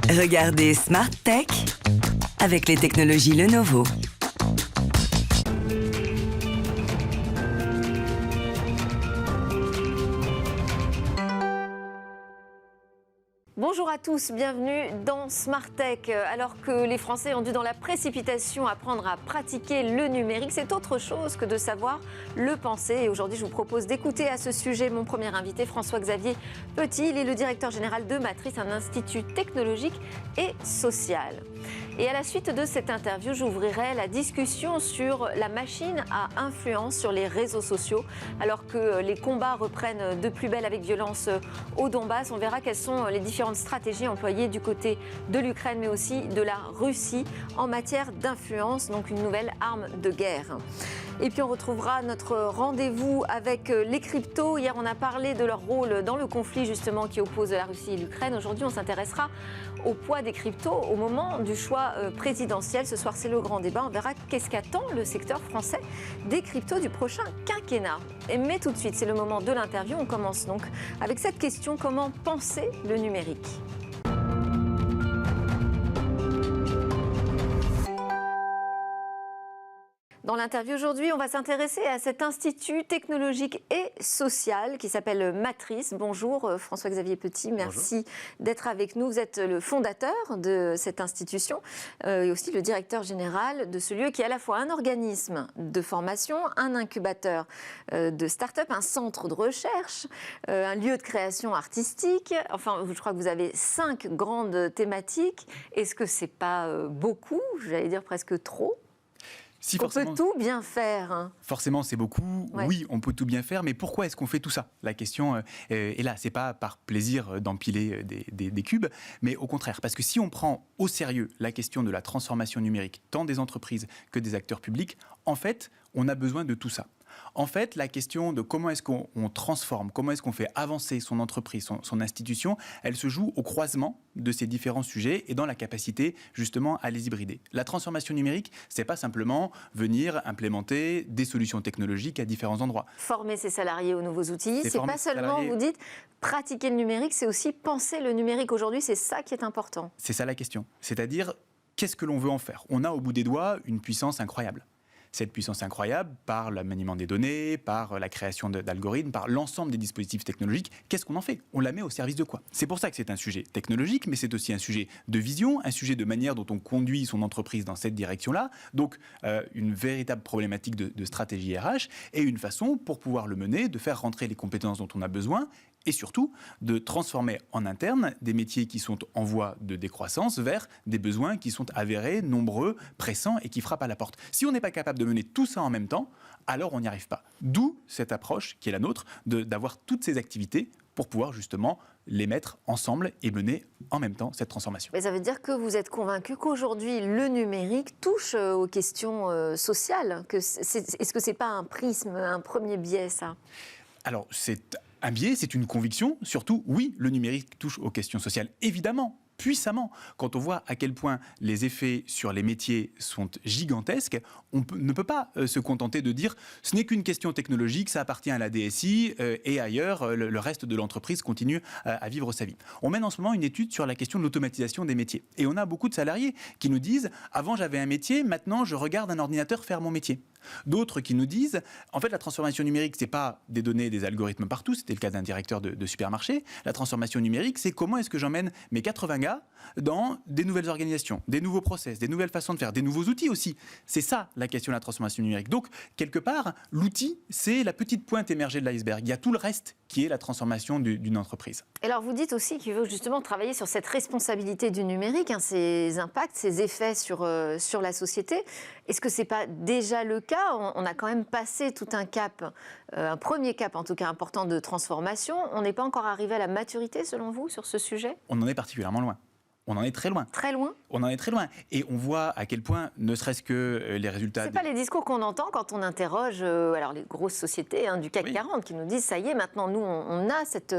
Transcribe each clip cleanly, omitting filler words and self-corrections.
Regardez Smart Tech avec les technologies Lenovo. Bonjour à tous, bienvenue dans Smart Tech. Alors que les Français ont dû dans la précipitation apprendre à pratiquer le numérique, c'est autre chose que de savoir le penser. Et aujourd'hui, je vous propose d'écouter à ce sujet mon premier invité, François-Xavier Petit. Il est le directeur général de Matrice, un institut technologique et social. Et à la suite de cette interview, j'ouvrirai la discussion sur la machine à influence sur les réseaux sociaux. Alors que les combats reprennent de plus belle avec violence au Donbass, on verra quelles sont les différentes stratégies employées du côté de l'Ukraine, mais aussi de la Russie en matière d'influence, donc une nouvelle arme de guerre. Et puis on retrouvera notre rendez-vous avec les cryptos. Hier, on a parlé de leur rôle dans le conflit justement qui oppose la Russie et l'Ukraine. Aujourd'hui, on s'intéressera au poids des cryptos au moment du choix présidentiel. Ce soir, c'est le grand débat. On verra qu'est-ce qu'attend le secteur français des cryptos du prochain quinquennat. Mais tout de suite, c'est le moment de l'interview. On commence donc avec cette question: comment penser le numérique ? Dans l'interview aujourd'hui, on va s'intéresser à cet institut technologique et social qui s'appelle Matrice. Bonjour François-Xavier Petit, merci d'être avec nous. Vous êtes le fondateur de cette institution et aussi le directeur général de ce lieu qui est à la fois un organisme de formation, un incubateur de start-up, un centre de recherche, un lieu de création artistique. Enfin, je crois que vous avez 5 grandes thématiques. Est-ce que c'est pas beaucoup, j'allais dire presque trop ? Si on peut tout bien faire. Hein. Forcément, c'est beaucoup. Ouais. Oui, on peut tout bien faire, mais pourquoi est-ce qu'on fait tout ça ? La question est là. C'est pas par plaisir d'empiler des cubes, mais au contraire, parce que si on prend au sérieux la question de la transformation numérique, tant des entreprises que des acteurs publics, en fait, on a besoin de tout ça. En fait, la question de comment est-ce qu'on transforme, comment est-ce qu'on fait avancer son entreprise, son institution, elle se joue au croisement de ces différents sujets et dans la capacité justement à les hybrider. La transformation numérique, c'est pas simplement venir implémenter des solutions technologiques à différents endroits. Former ses salariés aux nouveaux outils, c'est pas seulement, vous dites, pratiquer le numérique, c'est aussi penser le numérique aujourd'hui, c'est ça qui est important. C'est ça la question, c'est-à-dire qu'est-ce que l'on veut en faire ? On a au bout des doigts une puissance incroyable. Cette puissance incroyable, par le maniement des données, par la création d'algorithmes, par l'ensemble des dispositifs technologiques, qu'est-ce qu'on en fait ? On la met au service de quoi ? C'est pour ça que c'est un sujet technologique, mais c'est aussi un sujet de vision, un sujet de manière dont on conduit son entreprise dans cette direction-là. Donc, une véritable problématique de stratégie RH et une façon, pour pouvoir le mener, de faire rentrer les compétences dont on a besoin et surtout de transformer en interne des métiers qui sont en voie de décroissance vers des besoins qui sont avérés, nombreux, pressants et qui frappent à la porte. Si on n'est pas capable de mener tout ça en même temps, alors on n'y arrive pas. D'où cette approche qui est la nôtre, d'avoir toutes ces activités pour pouvoir justement les mettre ensemble et mener en même temps cette transformation. Mais ça veut dire que vous êtes convaincu qu'aujourd'hui, le numérique touche aux questions sociales. Est-ce que ce n'est pas un prisme, un premier biais, ça ? Alors, c'est un biais, c'est une conviction. Surtout, oui, le numérique touche aux questions sociales, évidemment, puissamment. Quand on voit à quel point les effets sur les métiers sont gigantesques, on ne peut pas se contenter de dire « ce n'est qu'une question technologique, ça appartient à la DSI et ailleurs, le reste de l'entreprise continue à vivre sa vie ». On mène en ce moment une étude sur la question de l'automatisation des métiers. Et on a beaucoup de salariés qui nous disent « avant j'avais un métier, maintenant je regarde un ordinateur faire mon métier ». D'autres qui nous disent, en fait, la transformation numérique, c'est pas des données, des algorithmes partout, c'était le cas d'un directeur de supermarché. La transformation numérique, c'est comment est-ce que j'emmène mes 80 gars dans des nouvelles organisations, des nouveaux process, des nouvelles façons de faire, des nouveaux outils aussi. C'est ça, la question de la transformation numérique. Donc, quelque part, l'outil, c'est la petite pointe émergée de l'iceberg. Il y a tout le reste qui est la transformation d'une entreprise. Et alors, vous dites aussi qu'il veut justement travailler sur cette responsabilité du numérique, hein, ses impacts, ses effets sur la société. Est-ce que ce n'est pas déjà le cas ? On a quand même passé tout un cap, un premier cap en tout cas important de transformation. On n'est pas encore arrivé à la maturité, selon vous, sur ce sujet ? On en est particulièrement loin. On en est très loin. Très loin ? On en est très loin. Et on voit à quel point, ne serait-ce que les résultats... Ce n'est pas les discours qu'on entend quand on interroge alors les grosses sociétés du CAC 40 qui nous disent « ça y est, maintenant, nous, on a cette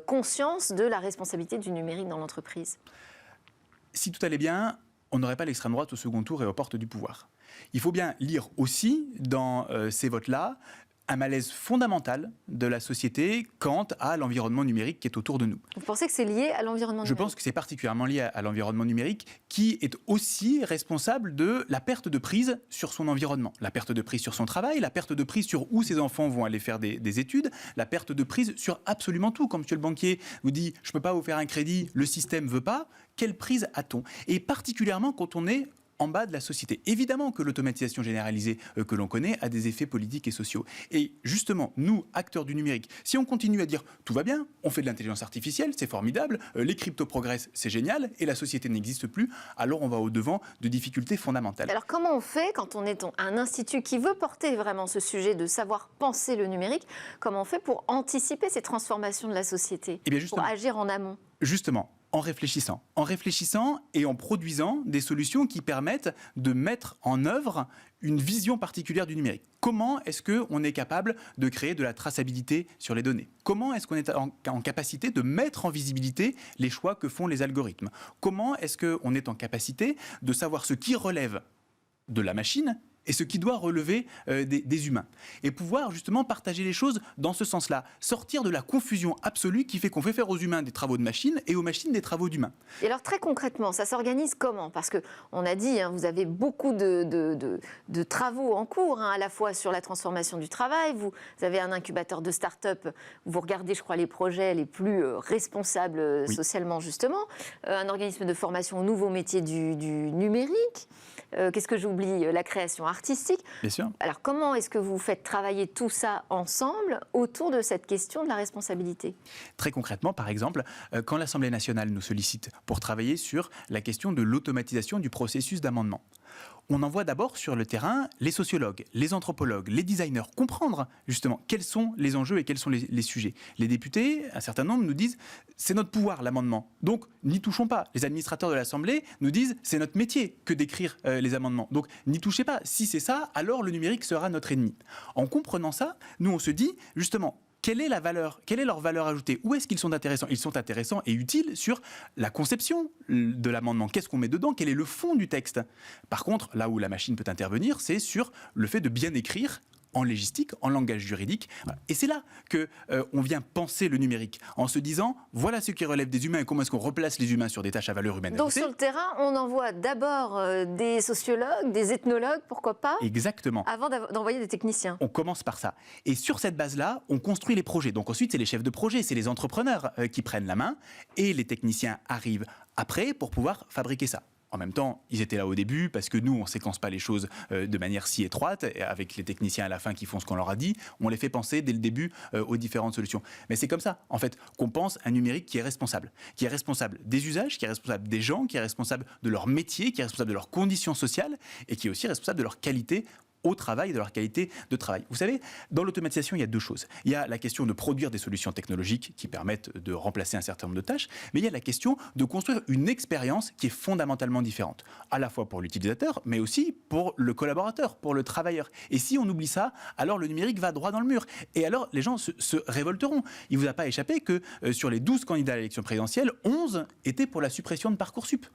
conscience de la responsabilité du numérique dans l'entreprise ». Si tout allait bien, on n'aurait pas l'extrême droite au second tour et aux portes du pouvoir. Il faut bien lire aussi dans ces votes-là un malaise fondamental de la société quant à l'environnement numérique qui est autour de nous. Vous pensez que c'est lié à l'environnement numérique ? Je pense que c'est particulièrement lié à l'environnement numérique qui est aussi responsable de la perte de prise sur son environnement, la perte de prise sur son travail, la perte de prise sur où ses enfants vont aller faire des études, la perte de prise sur absolument tout. Quand monsieur le banquier vous dit « je ne peux pas vous faire un crédit, le système ne veut pas », quelle prise a-t-on ? Et particulièrement quand on est en bas de la société. Évidemment que l'automatisation généralisée que l'on connaît a des effets politiques et sociaux. Et justement, nous, acteurs du numérique, si on continue à dire tout va bien, on fait de l'intelligence artificielle, c'est formidable, les cryptos progressent, c'est génial, et la société n'existe plus, alors on va au-devant de difficultés fondamentales. Alors comment on fait quand on est un institut qui veut porter vraiment ce sujet de savoir penser le numérique, comment on fait pour anticiper ces transformations de la société, pour agir en amont ? Justement, en réfléchissant et en produisant des solutions qui permettent de mettre en œuvre une vision particulière du numérique. Comment est-ce qu'on est capable de créer de la traçabilité sur les données ? Comment est-ce qu'on est en capacité de mettre en visibilité les choix que font les algorithmes ? Comment est-ce qu'on est en capacité de savoir ce qui relève de la machine et ce qui doit relever des humains. Et pouvoir justement partager les choses dans ce sens-là. Sortir de la confusion absolue qui fait qu'on fait faire aux humains des travaux de machines et aux machines des travaux d'humains. Et alors très concrètement, ça s'organise comment ? Parce qu'on a dit, vous avez beaucoup de travaux en cours, à la fois sur la transformation du travail, vous avez un incubateur de start-up, vous regardez, je crois, les projets les plus responsables socialement, justement, un organisme de formation aux nouveaux métiers du numérique. Qu'est-ce que j'oublie ? La création artistique. Bien sûr. Alors, comment est-ce que vous faites travailler tout ça ensemble autour de cette question de la responsabilité ? Très concrètement, par exemple, quand l'Assemblée nationale nous sollicite pour travailler sur la question de l'automatisation du processus d'amendement, on envoie d'abord sur le terrain les sociologues, les anthropologues, les designers, comprendre justement quels sont les enjeux et quels sont les sujets. Les députés, un certain nombre, nous disent « c'est notre pouvoir l'amendement, donc n'y touchons pas ». Les administrateurs de l'Assemblée nous disent « c'est notre métier que d'écrire les amendements, donc n'y touchez pas. Si c'est ça, alors le numérique sera notre ennemi ». En comprenant ça, nous on se dit justement, quelle est leur valeur ajoutée ? Où est-ce qu'ils sont intéressants ? Ils sont intéressants et utiles sur la conception de l'amendement. Qu'est-ce qu'on met dedans ? Quel est le fond du texte ? Par contre, là où la machine peut intervenir, c'est sur le fait de bien écrire en légistique, en langage juridique. Et c'est là qu'on vient penser le numérique, en se disant, voilà ce qui relève des humains et comment est-ce qu'on replace les humains sur des tâches à valeur humaine. Donc sur le terrain, on envoie d'abord des sociologues, des ethnologues, pourquoi pas ? Exactement. Avant d'envoyer des techniciens. On commence par ça. Et sur cette base-là, on construit les projets. Donc ensuite, c'est les chefs de projet, c'est les entrepreneurs qui prennent la main et les techniciens arrivent après pour pouvoir fabriquer ça. En même temps, ils étaient là au début parce que nous, on ne séquence pas les choses de manière si étroite, avec les techniciens à la fin qui font ce qu'on leur a dit. On les fait penser dès le début aux différentes solutions. Mais c'est comme ça, en fait, qu'on pense un numérique qui est responsable des usages, qui est responsable des gens, qui est responsable de leur métier, qui est responsable de leurs conditions sociales et qui est aussi responsable de leur qualité au travail, de leur qualité de travail. Vous savez, dans l'automatisation, il y a deux choses. Il y a la question de produire des solutions technologiques qui permettent de remplacer un certain nombre de tâches, mais il y a la question de construire une expérience qui est fondamentalement différente, à la fois pour l'utilisateur, mais aussi pour le collaborateur, pour le travailleur. Et si on oublie ça, alors le numérique va droit dans le mur. Et alors, les gens se révolteront. Il ne vous a pas échappé que sur les 12 candidats à l'élection présidentielle, 11 étaient pour la suppression de Parcoursup.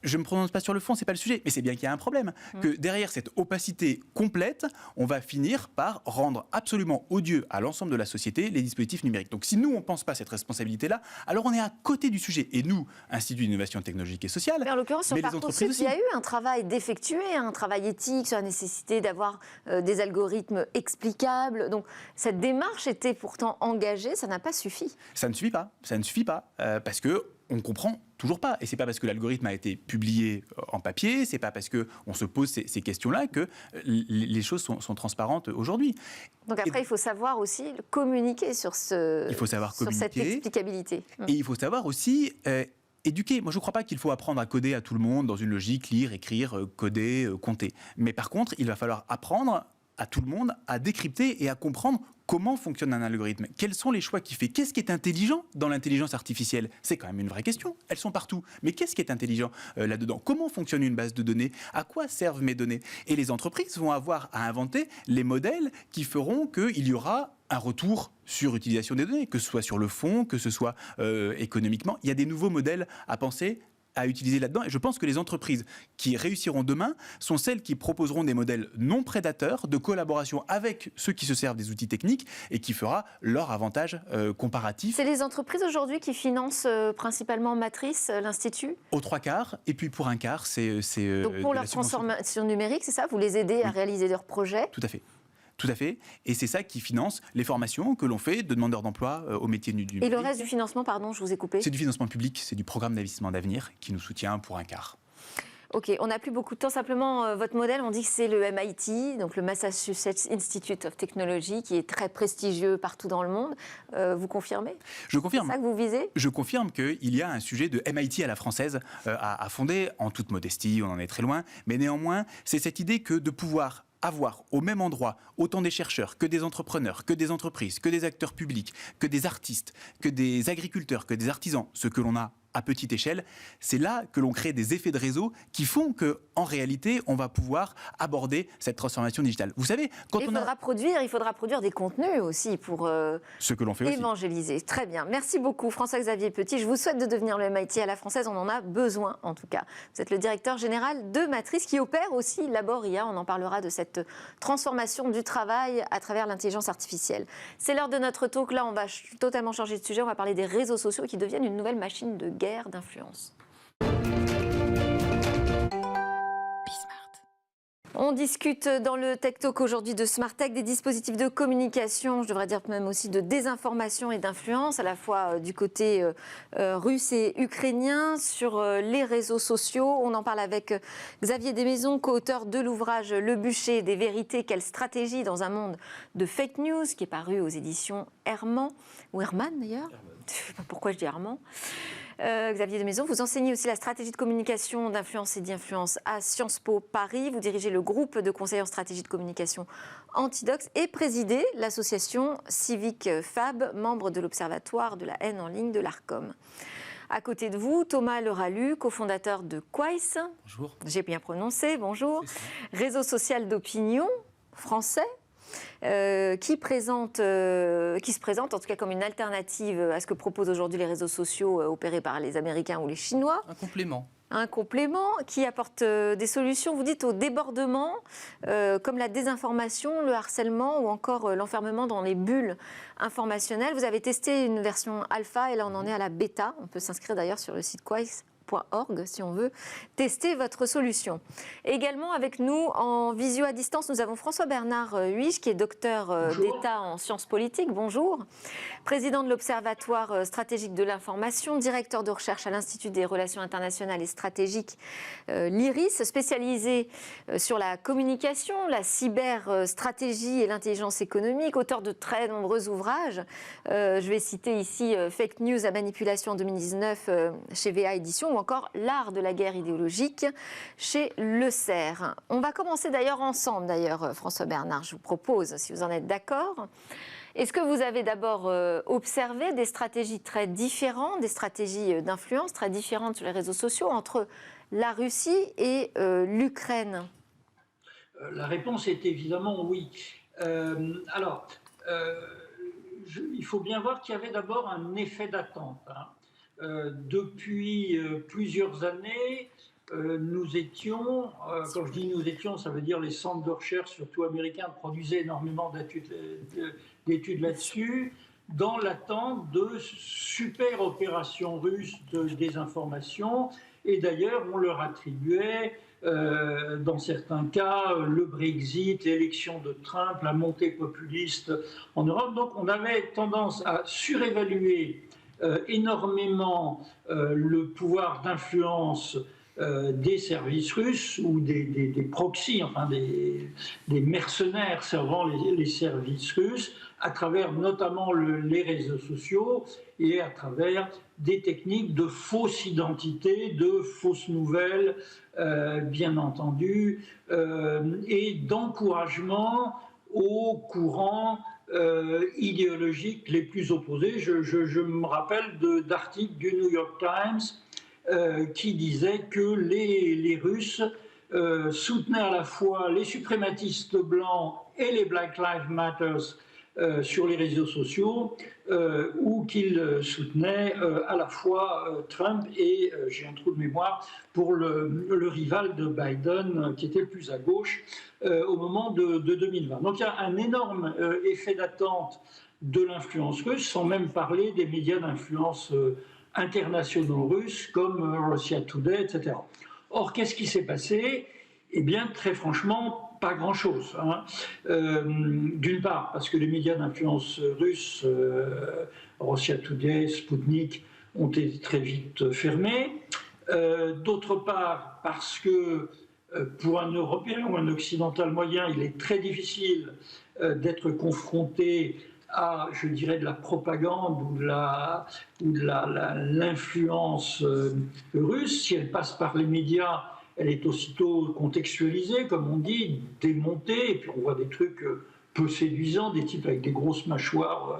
Je ne me prononce pas sur le fond, ce n'est pas le sujet, mais c'est bien qu'il y a un problème, que derrière cette opacité complète, on va finir par rendre absolument odieux à l'ensemble de la société les dispositifs numériques. Donc si nous, on ne pense pas cette responsabilité-là, alors on est à côté du sujet. Et nous, Institut d'innovation technologique et sociale, mais en l'occurrence, sur Parcoursup, il y a eu un travail d'effectuer, un travail éthique sur la nécessité d'avoir des algorithmes explicables. Donc cette démarche était pourtant engagée, ça n'a pas suffi. Ça ne suffit pas, parce que on comprend toujours pas. Et c'est pas parce que l'algorithme a été publié en papier, c'est pas parce qu'on se pose ces questions-là que les choses sont transparentes aujourd'hui. Donc après, il faut savoir aussi communiquer sur cette explicabilité. Et il faut savoir aussi éduquer. Moi, je ne crois pas qu'il faut apprendre à coder à tout le monde dans une logique, lire, écrire, coder, compter. Mais par contre, il va falloir apprendre à tout le monde à décrypter et à comprendre comment fonctionne un algorithme, quels sont les choix qu'il fait, qu'est-ce qui est intelligent dans l'intelligence artificielle. C'est quand même une vraie question, elles sont partout. Mais qu'est-ce qui est intelligent là-dedans ? Comment fonctionne une base de données ? À quoi servent mes données ? Et les entreprises vont avoir à inventer les modèles qui feront qu'il y aura un retour sur l'utilisation des données, que ce soit sur le fond, que ce soit économiquement. Il y a des nouveaux modèles à penser à utiliser là-dedans. Et je pense que les entreprises qui réussiront demain sont celles qui proposeront des modèles non prédateurs de collaboration avec ceux qui se servent des outils techniques et qui fera leur avantage comparatif. C'est les entreprises aujourd'hui qui financent principalement Matrice, l'Institut ? Aux 3/4, et puis pour 1/4, c'est donc pour leur transformation numérique, c'est ça ? Vous les aidez à réaliser leurs projets ? Tout à fait. Tout à fait. Et c'est ça qui finance les formations que l'on fait de demandeurs d'emploi au métier du numérique. Et le reste du financement, pardon, je vous ai coupé ? C'est du financement public, c'est du programme d'investissement d'avenir qui nous soutient pour 1/4. Ok, on n'a plus beaucoup de temps. Simplement, votre modèle, on dit que c'est le MIT, donc le Massachusetts Institute of Technology, qui est très prestigieux partout dans le monde. Vous confirmez ? Je confirme. C'est ça que vous visez ? Je confirme qu'il y a un sujet de MIT à la française à fonder, en toute modestie, on en est très loin. Mais néanmoins, c'est cette idée que de pouvoir avoir au même endroit autant des chercheurs que des entrepreneurs, que des entreprises, que des acteurs publics, que des artistes, que des agriculteurs, que des artisans, ce que l'on a à petite échelle, c'est là que l'on crée des effets de réseau qui font qu'en réalité, on va pouvoir aborder cette transformation digitale. Vous savez, quand il faudra produire des contenus aussi pour ce que l'on fait évangéliser. Aussi. Très bien. Merci beaucoup, François-Xavier Petit. Je vous souhaite de devenir le MIT à la française. On en a besoin, en tout cas. Vous êtes le directeur général de Matrice, qui opère aussi Laboria. On en parlera de cette transformation du travail à travers l'intelligence artificielle. C'est l'heure de notre talk. Là, on va totalement changer de sujet. On va parler des réseaux sociaux qui deviennent une nouvelle machine de guerre d'influence. On discute dans le Tech Talk aujourd'hui de Smart Tech, des dispositifs de communication, je devrais dire même aussi de désinformation et d'influence, à la fois du côté russe et ukrainien, sur les réseaux sociaux. On en parle avec Xavier Desmaisons, co-auteur de l'ouvrage Le bûcher des vérités, quelle stratégie dans un monde de fake news, qui est paru aux éditions Herman, ou Herman d'ailleurs. Je ne sais pas pourquoi je dis Herman. Xavier Desmaisons, vous enseignez aussi la stratégie de communication, d'influence et d'influence à Sciences Po Paris. Vous dirigez le groupe de conseillers en stratégie de communication Antidox et présidez l'association Civic Fab, membre de l'Observatoire de la haine en ligne de l'ARCOM. À côté de vous, Thomas Leralu, cofondateur de Quaïs. Bonjour. J'ai bien prononcé, bonjour. Réseau social d'opinion français. Qui se présente en tout cas comme une alternative à ce que proposent aujourd'hui les réseaux sociaux opérés par les Américains ou les Chinois. Un complément. Un complément qui apporte des solutions, vous dites, au débordement, comme la désinformation, le harcèlement ou encore l'enfermement dans les bulles informationnelles. Vous avez testé une version alpha et là on en est à la bêta. On peut s'inscrire d'ailleurs sur le site Quaïs.org si on veut tester votre solution. Également avec nous en visio à distance, nous avons François-Bernard Huiche qui est docteur d'État en sciences politiques. Bonjour. Président de l'Observatoire stratégique de l'information, directeur de recherche à l'Institut des relations internationales et stratégiques, l'IRIS, spécialisé sur la communication, la cyberstratégie et l'intelligence économique, auteur de très nombreux ouvrages. Je vais citer ici Fake News à manipulation en 2019 chez VA Éditions, ou encore L'art de la guerre idéologique chez Le Cerf. On va commencer d'ailleurs ensemble, François Bernard, je vous propose, si vous en êtes d'accord. Est-ce que vous avez d'abord observé des stratégies très différentes, des stratégies d'influence très différentes sur les réseaux sociaux entre la Russie et l'Ukraine ? La réponse est évidemment oui. Il faut bien voir qu'il y avait d'abord un effet d'attente. Depuis plusieurs années, nous étions, quand je dis nous étions, ça veut dire les centres de recherche, surtout américains, produisaient énormément d'études là-dessus, dans l'attente de super opérations russes de désinformation. Et d'ailleurs, on leur attribuait, dans certains cas, le Brexit, l'élection de Trump, la montée populiste en Europe. Donc on avait tendance à surévaluer énormément le pouvoir d'influence des services russes ou des proxys, enfin des mercenaires servant les services russes, à travers notamment les réseaux sociaux et à travers des techniques de fausse identité, de fausses nouvelles, bien entendu, et d'encouragement aux courants idéologiques les plus opposés. Je me rappelle d'articles du New York Times qui disaient que les Russes soutenaient à la fois les suprématistes blancs et les Black Lives Matter sur les réseaux sociaux où qu'il soutenait à la fois Trump et, j'ai un trou de mémoire, pour le rival de Biden qui était le plus à gauche au moment de 2020. Donc il y a un énorme effet d'attente de l'influence russe, sans même parler des médias d'influence internationaux russes comme Russia Today, etc. Or, qu'est-ce qui s'est passé ? Eh bien, très franchement, pas grand-chose. D'une part, parce que les médias d'influence russes, Russia Today, Sputnik, ont été très vite fermés. D'autre part, parce que pour un Européen ou un Occidental moyen, il est très difficile d'être confronté à, je dirais, de la propagande ou de l'influence russe. Si elle passe par les médias, elle est aussitôt contextualisée, comme on dit, démontée, et puis on voit des trucs peu séduisants, des types avec des grosses mâchoires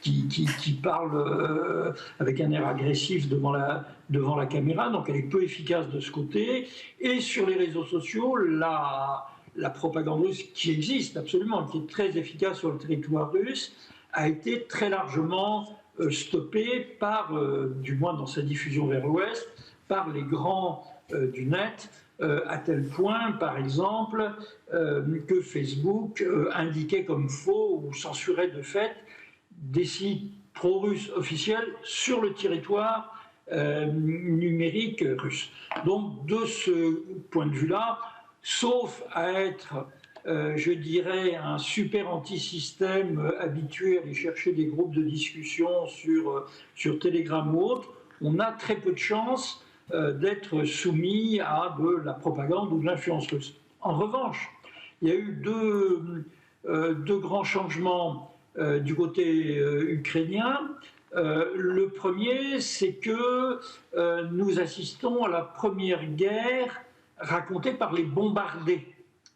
qui parlent avec un air agressif devant la caméra, donc elle est peu efficace de ce côté. Et sur les réseaux sociaux, la propagande russe qui existe absolument, qui est très efficace sur le territoire russe, a été très largement stoppée par, du moins dans sa diffusion vers l'Ouest, par les grands du net, à tel point, par exemple, que Facebook indiquait comme faux ou censurait de fait des sites pro-russes officiels sur le territoire numérique russe. Donc, de ce point de vue-là, sauf à être, je dirais, un super anti-système habitué à aller chercher des groupes de discussion sur Telegram ou autre, on a très peu de chances d'être soumis à de la propagande ou de l'influence russe. En revanche, il y a eu deux grands changements du côté ukrainien. Le premier, c'est que nous assistons à la première guerre racontée par les bombardés,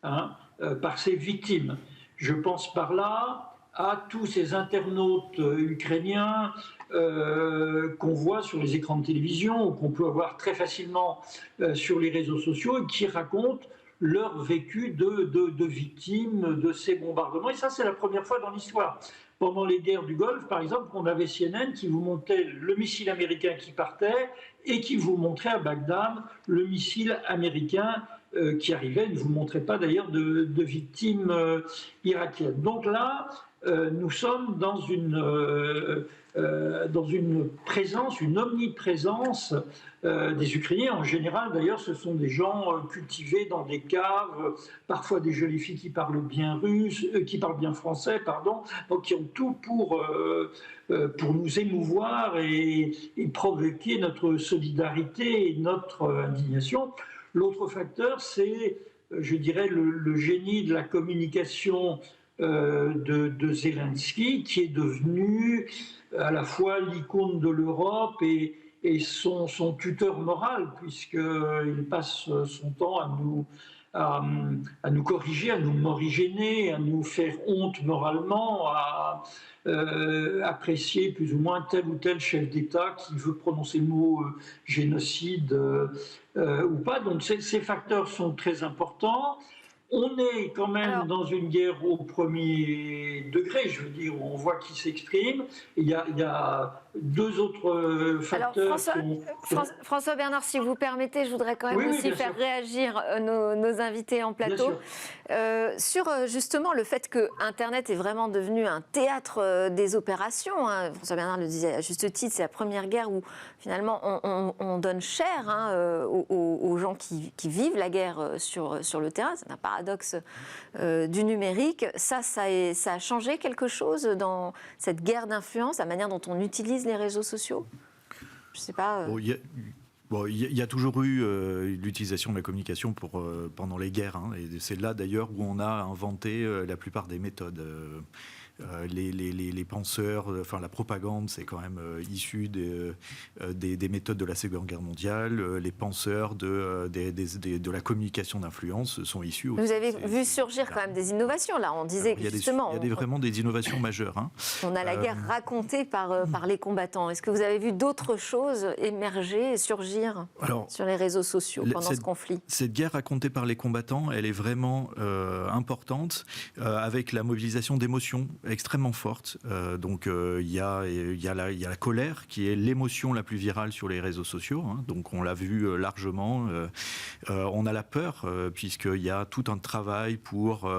par ses victimes. Je pense par là à tous ces internautes ukrainiens qu'on voit sur les écrans de télévision ou qu'on peut avoir très facilement sur les réseaux sociaux et qui racontent leur vécu de victimes de ces bombardements. Et ça, c'est la première fois dans l'histoire. Pendant les guerres du Golfe, par exemple, on avait CNN qui vous montrait le missile américain qui partait et qui vous montrait à Bagdad le missile américain qui arrivait. Il ne vous montrait pas d'ailleurs de victimes irakiennes. Donc là, nous sommes dans une présence, une omniprésence des Ukrainiens. En général, d'ailleurs, ce sont des gens cultivés dans des caves, parfois des jolies filles qui parlent bien qui parlent bien français, pardon, donc qui ont tout pour nous émouvoir et provoquer notre solidarité et notre indignation. L'autre facteur, c'est, je dirais, le génie de la communication de Zelensky, qui est devenu à la fois l'icône de l'Europe et son tuteur moral, puisqu'il passe son temps à nous corriger, à nous morigéner, à nous faire honte moralement, à apprécier plus ou moins tel ou tel chef d'État qui veut prononcer le mot génocide ou pas. Donc ces facteurs sont très importants. On est quand même dans une guerre au premier degré, je veux dire, où on voit qui s'exprime. Il y a deux autres facteurs. Alors, François Bernard, si vous permettez, je voudrais quand même aussi faire réagir nos invités en plateau sur justement le fait que Internet est vraiment devenu un théâtre des opérations. François Bernard le disait à juste titre, c'est la première guerre où finalement on donne cher aux gens qui vivent la guerre sur le terrain. C'est un paradoxe du numérique. Ça a changé quelque chose dans cette guerre d'influence, la manière dont on utilise les réseaux sociaux ? Je ne sais pas. Il y a toujours eu l'utilisation de la communication pendant les guerres. Et c'est là d'ailleurs où on a inventé la plupart des méthodes. Les penseurs, enfin la propagande, c'est quand même issu des méthodes de la Seconde Guerre mondiale. Les penseurs de la communication d'influence sont issus aussi. Vous avez vu surgir quand même des innovations là. On disait justement. Il y a vraiment des innovations majeures. On a la guerre racontée par les combattants. Est-ce que vous avez vu d'autres choses émerger et surgir sur les réseaux sociaux pendant ce conflit ? Cette guerre racontée par les combattants, elle est vraiment importante avec la mobilisation d'émotions. extrêmement forte. Donc il y a la colère qui est l'émotion la plus virale sur les réseaux sociaux. Hein. Donc on l'a vu largement. On a la peur puisqu'il y a tout un travail pour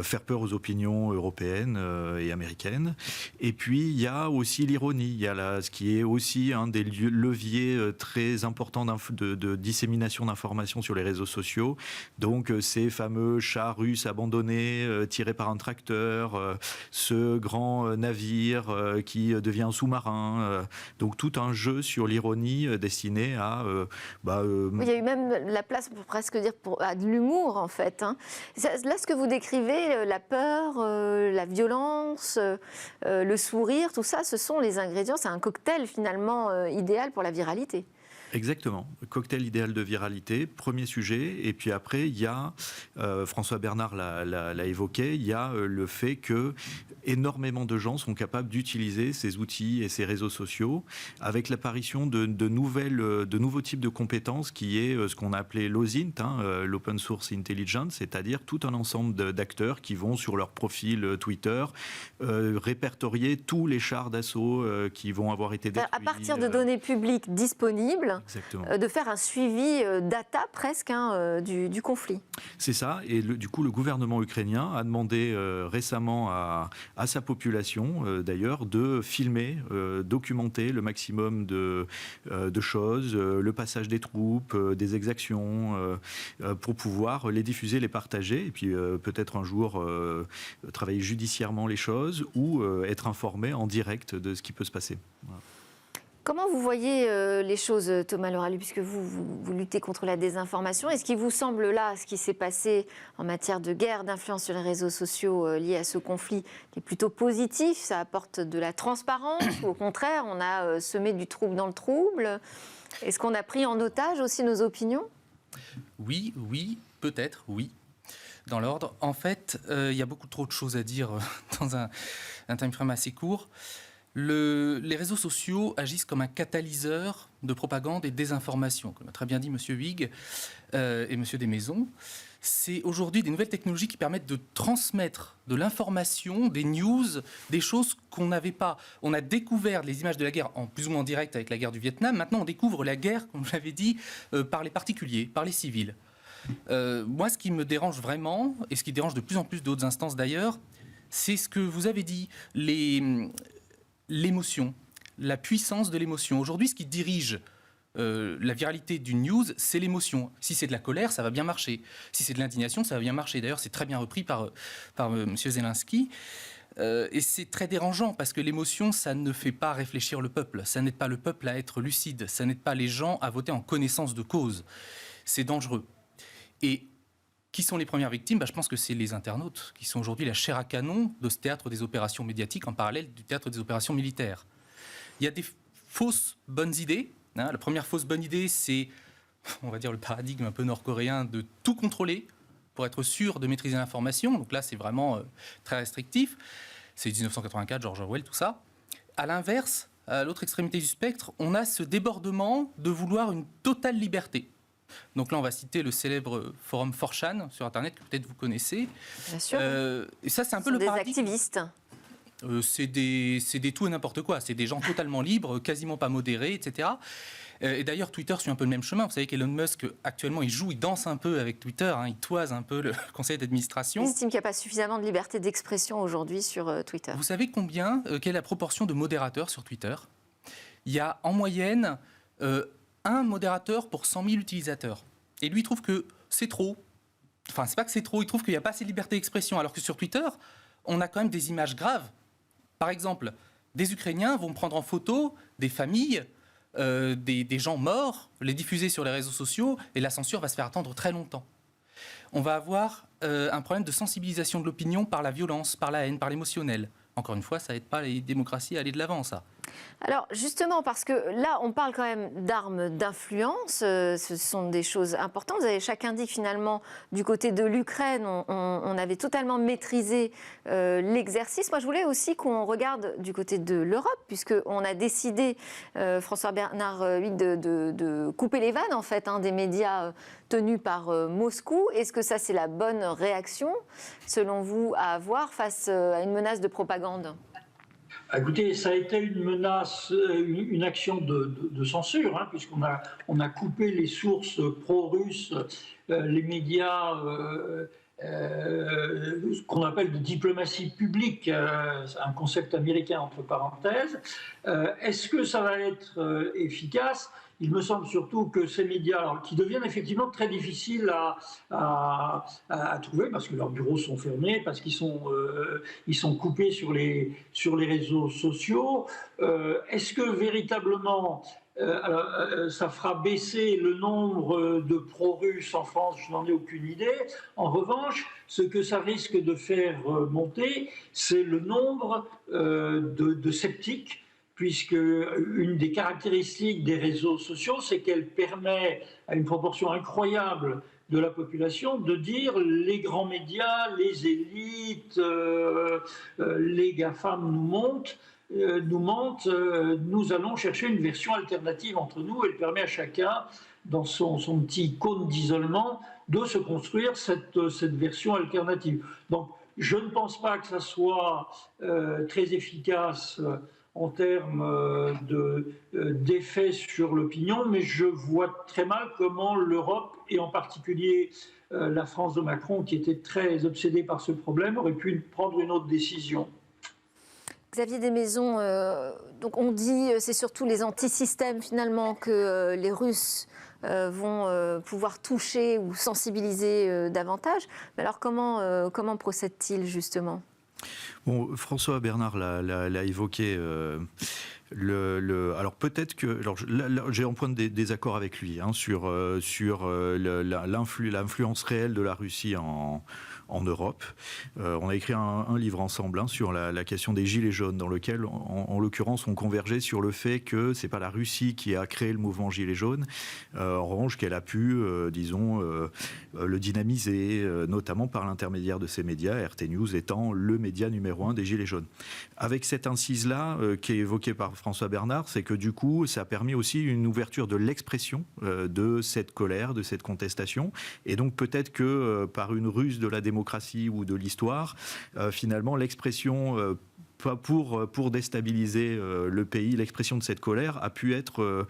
faire peur aux opinions européennes et américaines. Et puis il y a aussi l'ironie. Il y a ce qui est aussi un des leviers très importants de dissémination d'informations sur les réseaux sociaux. Donc ces fameux chats russes abandonnés tirés par un tracteur, ce grand navire qui devient un sous-marin. Donc tout un jeu sur l'ironie destiné à... Il y a eu même la place, pour presque dire, à de l'humour en fait. Hein. Là, ce que vous décrivez, la peur, la violence, le sourire, tout ça, ce sont les ingrédients, c'est un cocktail finalement idéal pour la viralité. Exactement. Cocktail idéal de viralité, premier sujet. Et puis après, il y a, François Bernard l'a évoqué, il y a le fait que énormément de gens sont capables d'utiliser ces outils et ces réseaux sociaux avec l'apparition de nouveaux types de compétences qui est ce qu'on a appelé l'OSINT, l'Open Source Intelligence, c'est-à-dire tout un ensemble d'acteurs qui vont sur leur profil Twitter répertorier tous les chars d'assaut qui vont avoir été détruits. À partir de données publiques disponibles, de faire un suivi data presque du conflit. C'est ça, et du coup le gouvernement ukrainien a demandé récemment à sa population d'ailleurs de filmer, documenter le maximum de choses, le passage des troupes, des exactions, pour pouvoir les diffuser, les partager, et puis peut-être un jour travailler judiciairement les choses ou être informé en direct de ce qui peut se passer. Voilà. Comment vous voyez les choses, Thomas Leroy, puisque vous luttez contre la désinformation? Est-ce qu'il vous semble là, ce qui s'est passé en matière de guerre d'influence sur les réseaux sociaux liés à ce conflit, qui est plutôt positif, ça apporte de la transparence, ou au contraire, on a semé du trouble dans le trouble? Est-ce qu'on a pris en otage aussi nos opinions? Oui, peut-être, oui. Dans l'ordre. En fait, il y a beaucoup trop de choses à dire dans un time frame assez court. Les réseaux sociaux agissent comme un catalyseur de propagande et de désinformation, comme a très bien dit M. Huyghe et M. Desmaisons. C'est aujourd'hui des nouvelles technologies qui permettent de transmettre de l'information, des news, des choses qu'on n'avait pas. On a découvert les images de la guerre en plus ou moins direct avec la guerre du Vietnam. Maintenant, on découvre la guerre, comme je l'avais dit, par les particuliers, par les civils. Moi, ce qui me dérange vraiment, et ce qui dérange de plus en plus d'autres instances d'ailleurs, c'est ce que vous avez dit, l'émotion, la puissance de l'émotion. Aujourd'hui, ce qui dirige la viralité d'une news, c'est l'émotion. Si c'est de la colère, ça va bien marcher. Si c'est de l'indignation, ça va bien marcher. D'ailleurs, c'est très bien repris par M. Zelensky. Et c'est très dérangeant parce que l'émotion, ça ne fait pas réfléchir le peuple. Ça n'aide pas le peuple à être lucide. Ça n'aide pas les gens à voter en connaissance de cause. C'est dangereux. Et qui sont les premières victimes? Je pense que c'est les internautes qui sont aujourd'hui la chair à canon de ce théâtre des opérations médiatiques en parallèle du théâtre des opérations militaires. Il y a des fausses bonnes idées. La première fausse bonne idée, c'est, on va dire, le paradigme un peu nord-coréen de tout contrôler pour être sûr de maîtriser l'information. Donc là, c'est vraiment très restrictif. C'est 1984, George Orwell, tout ça. À l'inverse, à l'autre extrémité du spectre, on a ce débordement de vouloir une totale liberté. Donc là, on va citer le célèbre forum 4chan sur Internet, que peut-être vous connaissez. Bien sûr. Et ça, c'est un peu le paradigme. Des activistes. C'est des tout et n'importe quoi. C'est des gens totalement libres, quasiment pas modérés, etc. Et d'ailleurs, Twitter suit un peu le même chemin. Vous savez qu'Elon Musk, actuellement, il danse un peu avec Twitter. Il toise un peu le conseil d'administration. Il estime qu'il n'y a pas suffisamment de liberté d'expression aujourd'hui sur Twitter. Vous savez quelle est la proportion de modérateurs sur Twitter? Il y a en moyenne... un modérateur pour 100 000 utilisateurs. Et lui, il trouve que c'est trop. Enfin, c'est pas que c'est trop, il trouve qu'il n'y a pas assez de liberté d'expression. Alors que sur Twitter, on a quand même des images graves. Par exemple, des Ukrainiens vont prendre en photo des familles, des gens morts, les diffuser sur les réseaux sociaux, et la censure va se faire attendre très longtemps. On va avoir un problème de sensibilisation de l'opinion par la violence, par la haine, par l'émotionnel. Encore une fois, ça n'aide pas les démocraties à aller de l'avant, ça. Alors justement, parce que là, on parle quand même d'armes d'influence, ce sont des choses importantes. Vous avez chacun dit que finalement, du côté de l'Ukraine, on avait totalement maîtrisé l'exercice. Moi, je voulais aussi qu'on regarde du côté de l'Europe, puisqu'on a décidé, François-Bernard Huyck, de couper les vannes en fait, des médias tenus par Moscou. Est-ce que ça, c'est la bonne réaction, selon vous, à avoir face à une menace de propagande ? Écoutez, ça a été une menace, une action de censure, puisqu'on a coupé les sources pro-russes, les médias, ce qu'on appelle de diplomatie publique, un concept américain entre parenthèses. Est-ce que ça va être efficace ? Il me semble surtout que ces médias, qui deviennent effectivement très difficiles à trouver, parce que leurs bureaux sont fermés, parce qu'ils sont coupés sur les réseaux sociaux, est-ce que véritablement ça fera baisser le nombre de pro-russes en France? Je n'en ai aucune idée. En revanche, ce que ça risque de faire monter, c'est le nombre de sceptiques, puisque une des caractéristiques des réseaux sociaux, c'est qu'elle permet à une proportion incroyable de la population de dire les grands médias, les élites, les GAFAM nous mentent, nous allons chercher une version alternative entre nous. Elle permet à chacun, dans son petit cône d'isolement, de se construire cette version alternative. Donc, je ne pense pas que ça soit très efficace en termes d'effet sur l'opinion, mais je vois très mal comment l'Europe, et en particulier la France de Macron, qui était très obsédée par ce problème, aurait pu prendre une autre décision. Xavier Desmaisons, donc on dit c'est surtout les antisystèmes finalement que les Russes vont pouvoir toucher ou sensibiliser davantage. Mais alors comment procède-t-il justement ? Bon, François Bernard l'a évoqué. Alors peut-être que j'ai un point de désaccord avec lui sur l'influence réelle de la Russie en Europe. On a écrit un livre ensemble sur la question des Gilets jaunes, dans lequel, en l'occurrence, on convergeait sur le fait que c'est pas la Russie qui a créé le mouvement Gilets jaunes, en revanche qu'elle a pu, le dynamiser, notamment par l'intermédiaire de ces médias, RT News étant le média numéro 1 des Gilets jaunes. Avec cette incise-là, qui est évoquée par François Bernard, c'est que du coup, ça a permis aussi une ouverture de l'expression de cette colère, de cette contestation, et donc peut-être que par une ruse de la démocratie ou de l'histoire, finalement l'expression pour déstabiliser le pays, l'expression de cette colère a pu être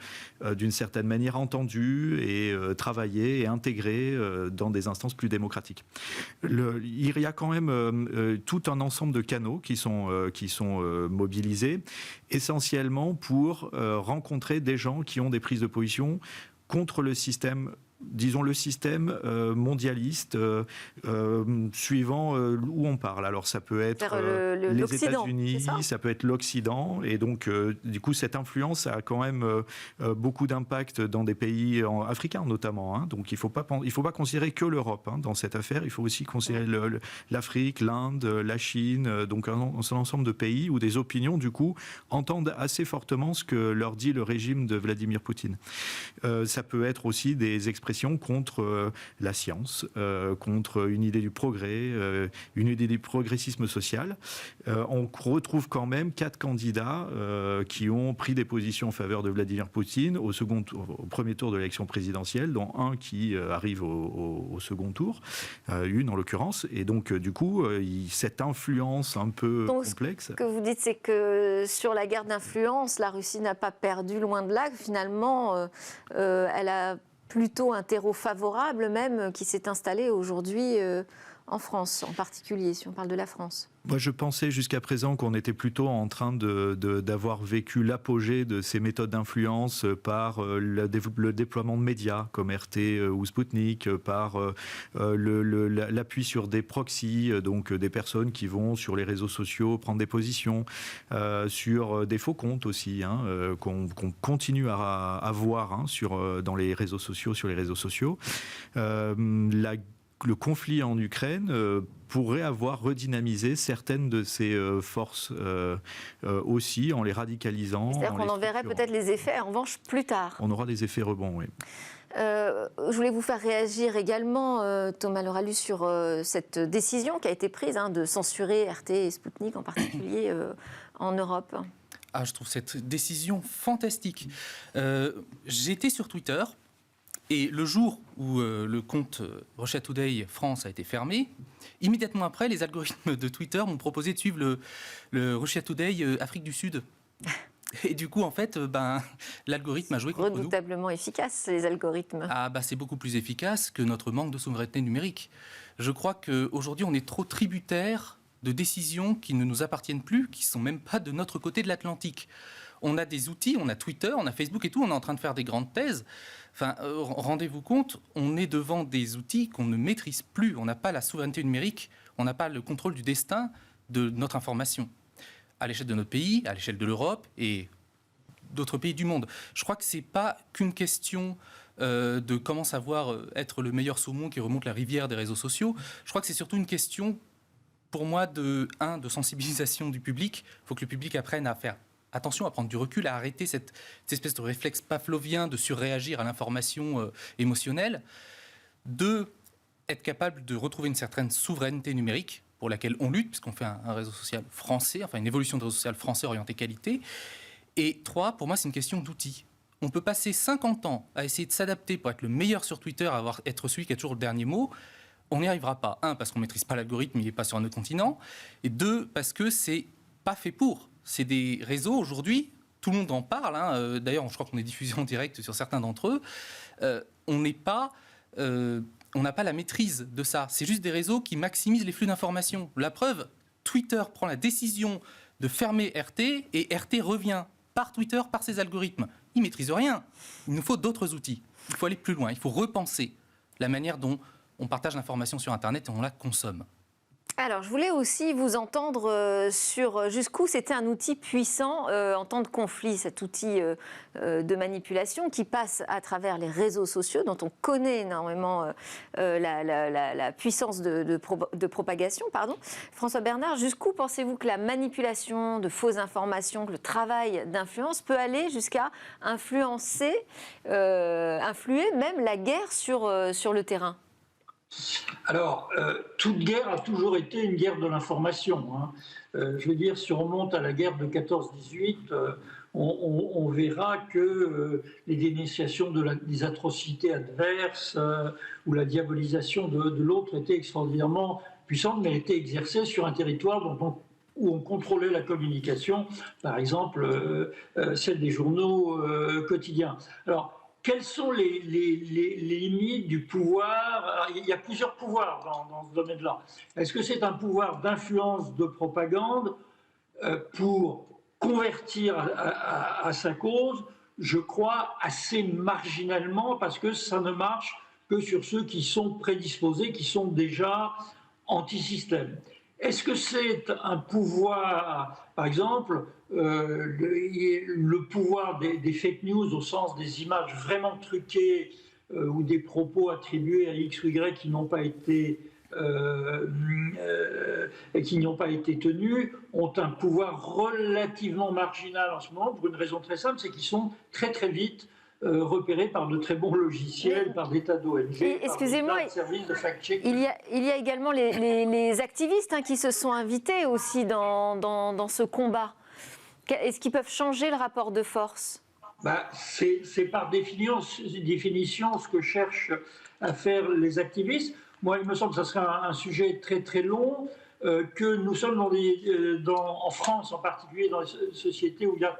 d'une certaine manière entendue et travaillée et intégrée dans des instances plus démocratiques. Il y a quand même tout un ensemble de canaux qui sont mobilisés, essentiellement pour rencontrer des gens qui ont des prises de position contre le système, disons le système mondialiste, suivant où on parle. Alors ça peut être les États-Unis, ça peut être l'Occident, et donc du coup cette influence a quand même beaucoup d'impact dans des pays africains notamment. Donc il faut pas considérer que l'Europe dans cette affaire. Il faut aussi considérer l'Afrique, l'Inde, la Chine, donc un ensemble de pays où des opinions du coup entendent assez fortement ce que leur dit le régime de Vladimir Poutine. Ça peut être aussi des expressions contre la science, contre une idée du progrès, une idée du progressisme social. On retrouve quand même 4 candidats qui ont pris des positions en faveur de Vladimir Poutine au premier tour de l'élection présidentielle, dont un qui arrive au second tour, une en l'occurrence. Et donc, du coup, cette influence un peu complexe... Ce que vous dites, c'est que sur la guerre d'influence, la Russie n'a pas perdu, loin de là. Finalement, elle a plutôt un terreau favorable même qui s'est installé aujourd'hui en France, en particulier, si on parle de la France. Moi, je pensais jusqu'à présent qu'on était plutôt en train d'avoir vécu l'apogée de ces méthodes d'influence par le déploiement de médias comme RT ou Sputnik, par l'appui sur des proxys, donc des personnes qui vont sur les réseaux sociaux prendre des positions, sur des faux comptes aussi, qu'on continue à voir dans les réseaux sociaux, sur les réseaux sociaux. La le conflit en Ukraine pourrait avoir redynamisé certaines de ces forces aussi en les radicalisant. C'est-à-dire qu'on en verrait peut-être les effets, en revanche, plus tard. On aura des effets rebonds, oui. Je voulais vous faire réagir également, Thomas Leralus, sur cette décision qui a été prise de censurer RT et Sputnik, en particulier en Europe. Ah, je trouve cette décision fantastique. J'étais sur Twitter et le jour où le compte Russia Today France a été fermé, immédiatement après, les algorithmes de Twitter m'ont proposé de suivre le Russia Today Afrique du Sud. Et du coup, en fait, l'algorithme a joué contre nous. Redoutablement efficaces, les algorithmes. Ah, c'est beaucoup plus efficace que notre manque de souveraineté numérique. Je crois qu'aujourd'hui, on est trop tributaire de décisions qui ne nous appartiennent plus, qui ne sont même pas de notre côté de l'Atlantique. On a des outils, on a Twitter, on a Facebook et tout, on est en train de faire des grandes thèses. Enfin, rendez-vous compte, on est devant des outils qu'on ne maîtrise plus. On n'a pas la souveraineté numérique, on n'a pas le contrôle du destin de notre information. À l'échelle de notre pays, à l'échelle de l'Europe et d'autres pays du monde. Je crois que ce n'est pas qu'une question de comment savoir être le meilleur saumon qui remonte la rivière des réseaux sociaux. Je crois que c'est surtout une question, pour moi, de sensibilisation du public. Il faut que le public apprenne à faire attention, à prendre du recul, à arrêter cette espèce de réflexe pavlovien de surréagir à l'information émotionnelle. 2, être capable de retrouver une certaine souveraineté numérique, pour laquelle on lutte, puisqu'on fait un réseau social français, enfin une évolution de réseau social français orienté qualité. Et 3, pour moi, c'est une question d'outils. On peut passer 50 ans à essayer de s'adapter pour être le meilleur sur Twitter, être celui qui a toujours le dernier mot. On n'y arrivera pas. 1, parce qu'on ne maîtrise pas l'algorithme, il n'est pas sur un autre continent. Et 2, parce que c'est pas fait pour. C'est des réseaux, aujourd'hui, tout le monde en parle. D'ailleurs, je crois qu'on est diffusé en direct sur certains d'entre eux. On n'a pas la maîtrise de ça. C'est juste des réseaux qui maximisent les flux d'informations. La preuve, Twitter prend la décision de fermer RT et RT revient par Twitter, par ses algorithmes. Ils ne maîtrisent rien. Il nous faut d'autres outils. Il faut aller plus loin. Il faut repenser la manière dont on partage l'information sur Internet et on la consomme. Alors, je voulais aussi vous entendre sur jusqu'où c'était un outil puissant en temps de conflit, cet outil de manipulation qui passe à travers les réseaux sociaux, dont on connaît énormément la puissance de propagation. François Bernard, jusqu'où pensez-vous que la manipulation de fausses informations, que le travail d'influence peut aller jusqu'à influer même la guerre sur le terrain ? Alors, toute guerre a toujours été une guerre de l'information. Je veux dire, si on remonte à la guerre de 14-18, on verra que les dénonciations des atrocités adverses ou la diabolisation de l'autre étaient extraordinairement puissantes, mais étaient exercées sur un territoire où on contrôlait la communication, par exemple celle des journaux quotidiens. Alors, quelles sont les limites du pouvoir ? Il y a plusieurs pouvoirs dans ce domaine-là. Est-ce que c'est un pouvoir d'influence de propagande pour convertir à sa cause ? Je crois assez marginalement, parce que ça ne marche que sur ceux qui sont prédisposés, qui sont déjà anti-système. Est-ce que c'est un pouvoir, par exemple, le pouvoir des fake news au sens des images vraiment truquées ou des propos attribués à X ou Y qui n'ont pas été tenus, ont un pouvoir relativement marginal en ce moment, pour une raison très simple, c'est qu'ils sont très très vite repérés par de très bons logiciels, par des tas d'ONG, excusez-moi, par des services de fact-check. Il y a également les activistes qui se sont invités aussi dans ce combat. Est-ce qu'ils peuvent changer le rapport de force ? C'est par définition ce que cherchent à faire les activistes. Moi, il me semble que ça serait un sujet très très long, que nous sommes en France en particulier, dans les sociétés où il y a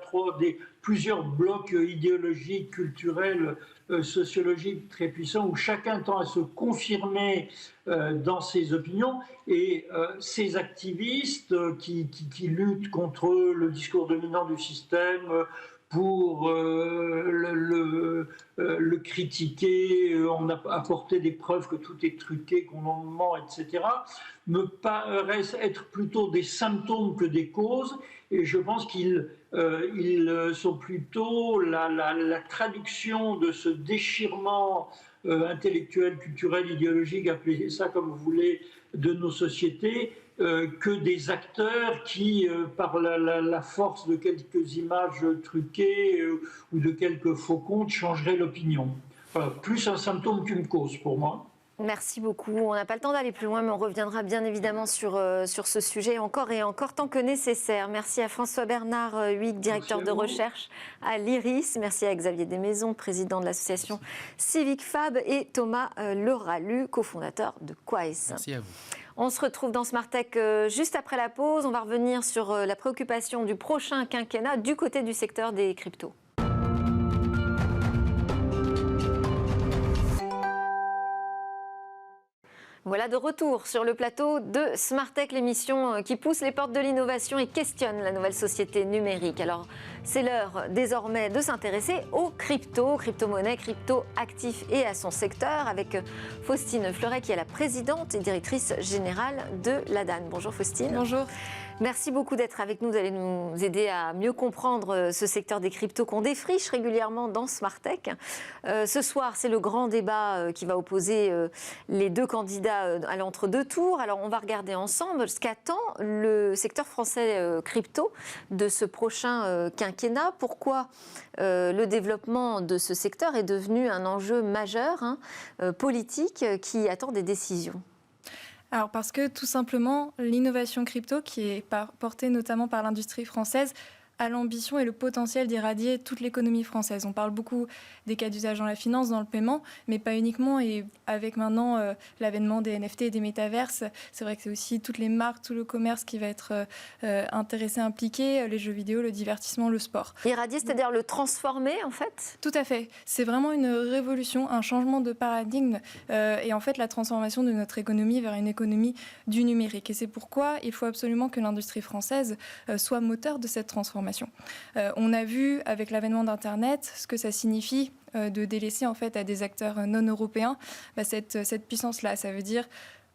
plusieurs blocs idéologiques, culturels, sociologiques très puissants, où chacun tend à se confirmer dans ses opinions, et ces activistes qui luttent contre le discours dominant du système, pour le critiquer, on a apporté des preuves que tout est truqué, qu'on en ment, etc., me paraissent être plutôt des symptômes que des causes, et je pense qu'ils sont plutôt la traduction de ce déchirement intellectuelle, culturelle, idéologique, appelez ça comme vous voulez, de nos sociétés, que des acteurs qui, par la force de quelques images truquées ou de quelques faux comptes, changeraient l'opinion. Voilà, plus un symptôme qu'une cause pour moi. Merci beaucoup. On n'a pas le temps d'aller plus loin, mais on reviendra bien évidemment sur ce sujet encore et encore tant que nécessaire. Merci à François-Bernard Huyghe, directeur de recherche à l'IRIS. Merci à Xavier Desmaisons, président de l'association Civic Fab, et Thomas Leralu, cofondateur de Quaes. Merci à vous. On se retrouve dans Smart Tech juste après la pause. On va revenir sur la préoccupation du prochain quinquennat du côté du secteur des cryptos. Voilà de retour sur le plateau de Smart Tech, l'émission qui pousse les portes de l'innovation et questionne la nouvelle société numérique. Alors, c'est l'heure désormais de s'intéresser aux crypto-monnaies, crypto-actifs et à son secteur avec Faustine Fleuret qui est la présidente et directrice générale de l'ADAN. Bonjour Faustine. Bonjour. Merci beaucoup d'être avec nous. Vous allez nous aider à mieux comprendre ce secteur des cryptos qu'on défriche régulièrement dans Smart Tech. Ce soir, c'est le grand débat qui va opposer les deux candidats à l'entre-deux tours. Alors, on va regarder ensemble ce qu'attend le secteur français crypto de ce prochain quinquennat. Pourquoi le développement de ce secteur est devenu un enjeu majeur, politique, qui attend des décisions. Alors parce que tout simplement, l'innovation crypto, qui est portée notamment par l'industrie française, a l'ambition et le potentiel d'irradier toute l'économie française. On parle beaucoup des cas d'usage dans la finance, dans le paiement, mais pas uniquement. Et avec maintenant l'avènement des NFT et des métaverses, c'est vrai que c'est aussi toutes les marques, tout le commerce qui va être intéressé, impliqué, les jeux vidéo, le divertissement, le sport. Irradier, c'est-à-dire le transformer en fait ? Tout à fait. C'est vraiment une révolution, un changement de paradigme et en fait la transformation de notre économie vers une économie du numérique. Et c'est pourquoi il faut absolument que l'industrie française soit moteur de cette transformation. On a vu avec l'avènement d'Internet ce que ça signifie de délaisser en fait à des acteurs non européens cette puissance-là. Ça veut dire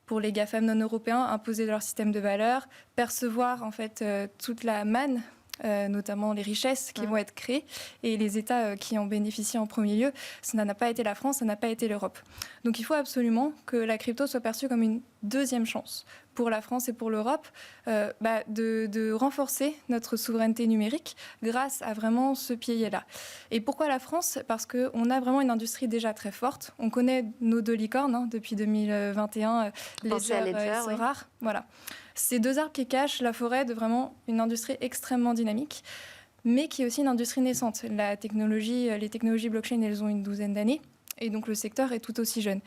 pour les GAFAM non européens imposer leur système de valeurs, percevoir en fait toute la manne, notamment les richesses qui vont être créées et les États qui en bénéficient en premier lieu. Ça n'a pas été la France, ça n'a pas été l'Europe. Donc il faut absolument que la crypto soit perçue comme une deuxième chance pour la France et pour l'Europe de renforcer notre souveraineté numérique grâce à vraiment ce pilier-là. Et pourquoi la France ? Parce qu'on a vraiment une industrie déjà très forte. On connaît nos deux licornes depuis 2021, Ledger et Sorare. Voilà. Ces deux arbres qui cachent la forêt de vraiment une industrie extrêmement dynamique, mais qui est aussi une industrie naissante. Les technologies blockchain, elles ont une 12aine d'années, et donc le secteur est tout aussi jeune.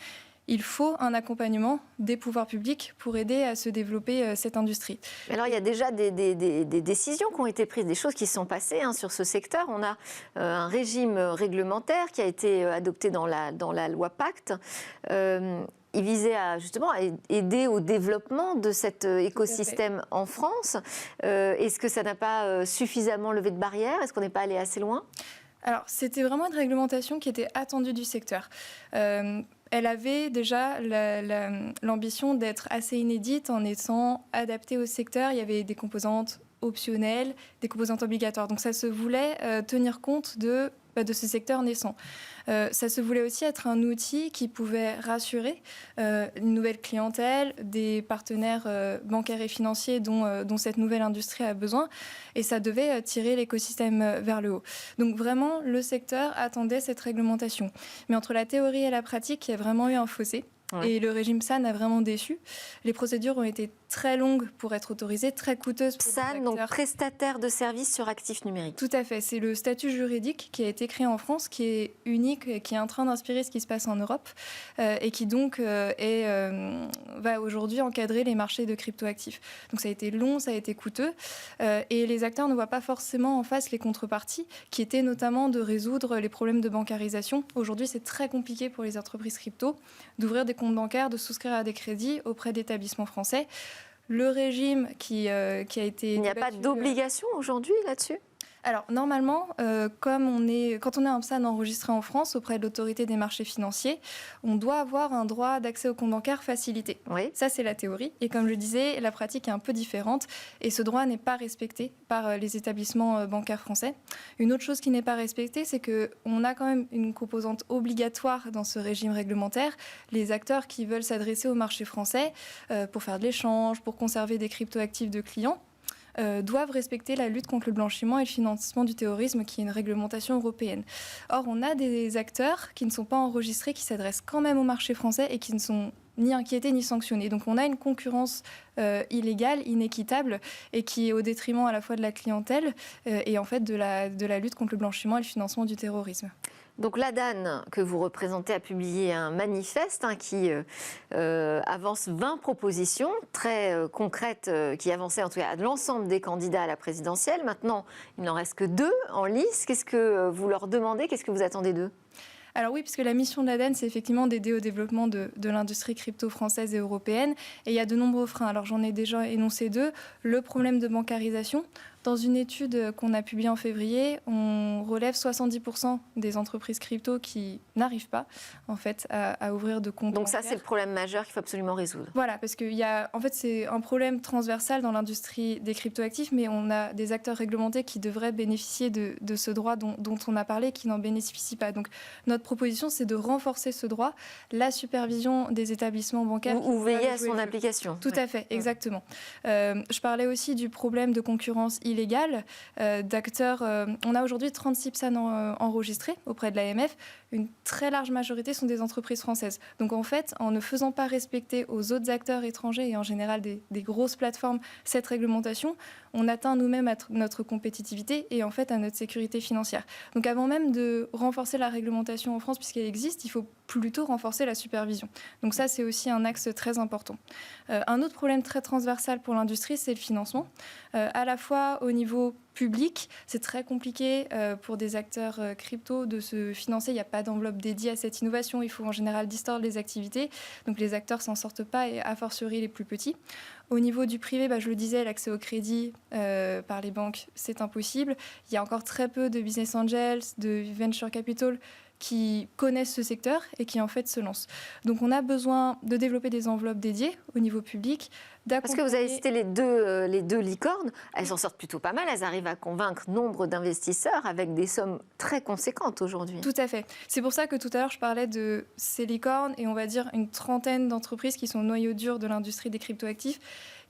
Il faut un accompagnement des pouvoirs publics pour aider à se développer cette industrie. Alors, il y a déjà des décisions qui ont été prises, des choses qui se sont passées sur ce secteur. On a un régime réglementaire qui a été adopté dans la loi Pacte. Il visait justement à aider au développement de cet écosystème en France. Est-ce que ça n'a pas suffisamment levé de barrières ? Est-ce qu'on n'est pas allé assez loin ? Alors, c'était vraiment une réglementation qui était attendue du secteur. Elle avait déjà l'ambition d'être assez inédite en étant adaptée au secteur. Il y avait des composantes optionnelles, des composantes obligatoires. Donc ça se voulait tenir compte de ce secteur naissant. Ça se voulait aussi être un outil qui pouvait rassurer une nouvelle clientèle, des partenaires bancaires et financiers dont cette nouvelle industrie a besoin, et ça devait tirer l'écosystème vers le haut. Donc vraiment, le secteur attendait cette réglementation. Mais entre la théorie et la pratique, il y a vraiment eu un fossé. Ouais. Et le régime PSAN a vraiment déçu. Les procédures ont été très longues pour être autorisées, très coûteuses pour les acteurs. PSAN, donc prestataire de services sur actifs numériques. Tout à fait. C'est le statut juridique qui a été créé en France, qui est unique, et qui est en train d'inspirer ce qui se passe en Europe et qui donc va aujourd'hui encadrer les marchés de cryptoactifs. Donc ça a été long, ça a été coûteux et les acteurs ne voient pas forcément en face les contreparties qui étaient notamment de résoudre les problèmes de bancarisation. Aujourd'hui, c'est très compliqué pour les entreprises crypto d'ouvrir des comptes bancaires, de souscrire à des crédits auprès d'établissements français. Le régime qui a été... Il n'y a pas d'obligation aujourd'hui là-dessus ? Alors, normalement, quand on est un PSAN enregistré en France auprès de l'autorité des marchés financiers, on doit avoir un droit d'accès au compte bancaire facilité. Oui. Ça, c'est la théorie. Et comme je disais, la pratique est un peu différente et ce droit n'est pas respecté par les établissements bancaires français. Une autre chose qui n'est pas respectée, c'est qu'on a quand même une composante obligatoire dans ce régime réglementaire. Les acteurs qui veulent s'adresser au marché français pour faire de l'échange, pour conserver des cryptoactifs de clients, doivent respecter la lutte contre le blanchiment et le financement du terrorisme, qui est une réglementation européenne. Or, on a des acteurs qui ne sont pas enregistrés, qui s'adressent quand même au marché français et qui ne sont ni inquiétés ni sanctionnés. Donc on a une concurrence illégale, inéquitable, et qui est au détriment à la fois de la clientèle et en fait de la lutte contre le blanchiment et le financement du terrorisme. Donc l'ADAN, que vous représentez, a publié un manifeste qui avance 20 propositions très concrètes, qui avançaient en tout cas à l'ensemble des candidats à la présidentielle. Maintenant, il n'en reste que 2 en lice. Qu'est-ce que vous leur demandez? Qu'est-ce que vous attendez d'eux? Alors oui, puisque la mission de l'ADAN, c'est effectivement d'aider au développement de l'industrie crypto française et européenne. Et il y a de nombreux freins. Alors j'en ai déjà énoncé 2. Le problème de bancarisation. Dans une étude qu'on a publiée en février, on relève 70% des entreprises crypto qui n'arrivent pas en fait, à ouvrir de comptes Donc bancaires. ça, c'est le problème majeur qu'il faut absolument résoudre. Voilà, parce que en fait, c'est un problème transversal dans l'industrie des cryptoactifs, mais on a des acteurs réglementés qui devraient bénéficier de ce droit dont on a parlé, qui n'en bénéficient pas. Donc notre proposition, c'est de renforcer ce droit, la supervision des établissements bancaires. Ou veiller à son application. Tout à fait, exactement. Je parlais aussi du problème de concurrence illégale d'acteurs. On a aujourd'hui 36 PSAN enregistrés auprès de l'AMF. Une très large majorité sont des entreprises françaises. Donc en fait, en ne faisant pas respecter aux autres acteurs étrangers et en général des grosses plateformes cette réglementation, on atteint nous-mêmes à notre compétitivité et en fait à notre sécurité financière. Donc avant même de renforcer la réglementation en France, puisqu'elle existe, il faut plutôt renforcer la supervision. Donc ça, c'est aussi un axe très important. Un autre problème très transversal pour l'industrie, c'est le financement. À la fois au niveau public, c'est très compliqué pour des acteurs crypto de se financer. Il n'y a pas d'enveloppe dédiée à cette innovation. Il faut en général distordre les activités. Donc les acteurs s'en sortent pas, et a fortiori les plus petits. Au niveau du privé, je le disais, l'accès au crédit par les banques, c'est impossible. Il y a encore très peu de business angels, de venture capital qui connaissent ce secteur et qui en fait se lancent. Donc on a besoin de développer des enveloppes dédiées au niveau public. Parce que vous avez cité les deux licornes, elles s'en sortent plutôt pas mal, elles arrivent à convaincre nombre d'investisseurs avec des sommes très conséquentes aujourd'hui. Tout à fait. C'est pour ça que tout à l'heure je parlais de ces licornes et on va dire une trentaine d'entreprises qui sont noyaux durs de l'industrie des cryptoactifs,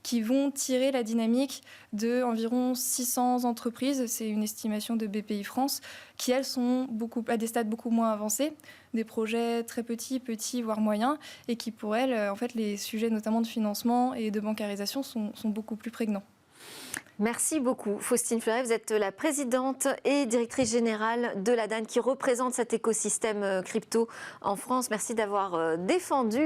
qui vont tirer la dynamique de environ 600 entreprises, c'est une estimation de BPI France, qui elles sont à des stades beaucoup moins avancés, des projets très petits, voire moyens, et qui pour elles, en fait, les sujets notamment de financement et de bancarisation sont beaucoup plus prégnants. Merci beaucoup. Faustine Fleuret, vous êtes la présidente et directrice générale de l'ADAN qui représente cet écosystème crypto en France. Merci d'avoir défendu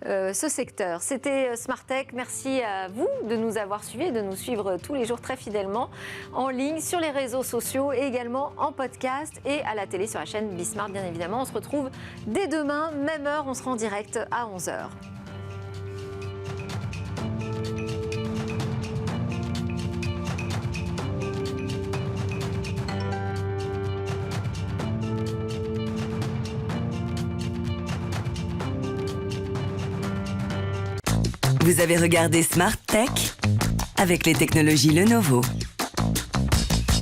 ce secteur. C'était Smart Tech. Merci à vous de nous avoir suivis et de nous suivre tous les jours très fidèlement en ligne, sur les réseaux sociaux et également en podcast et à la télé sur la chaîne Bismart, bien évidemment. On se retrouve dès demain, même heure, on sera en direct à 11h. Vous avez regardé Smart Tech avec les technologies Lenovo.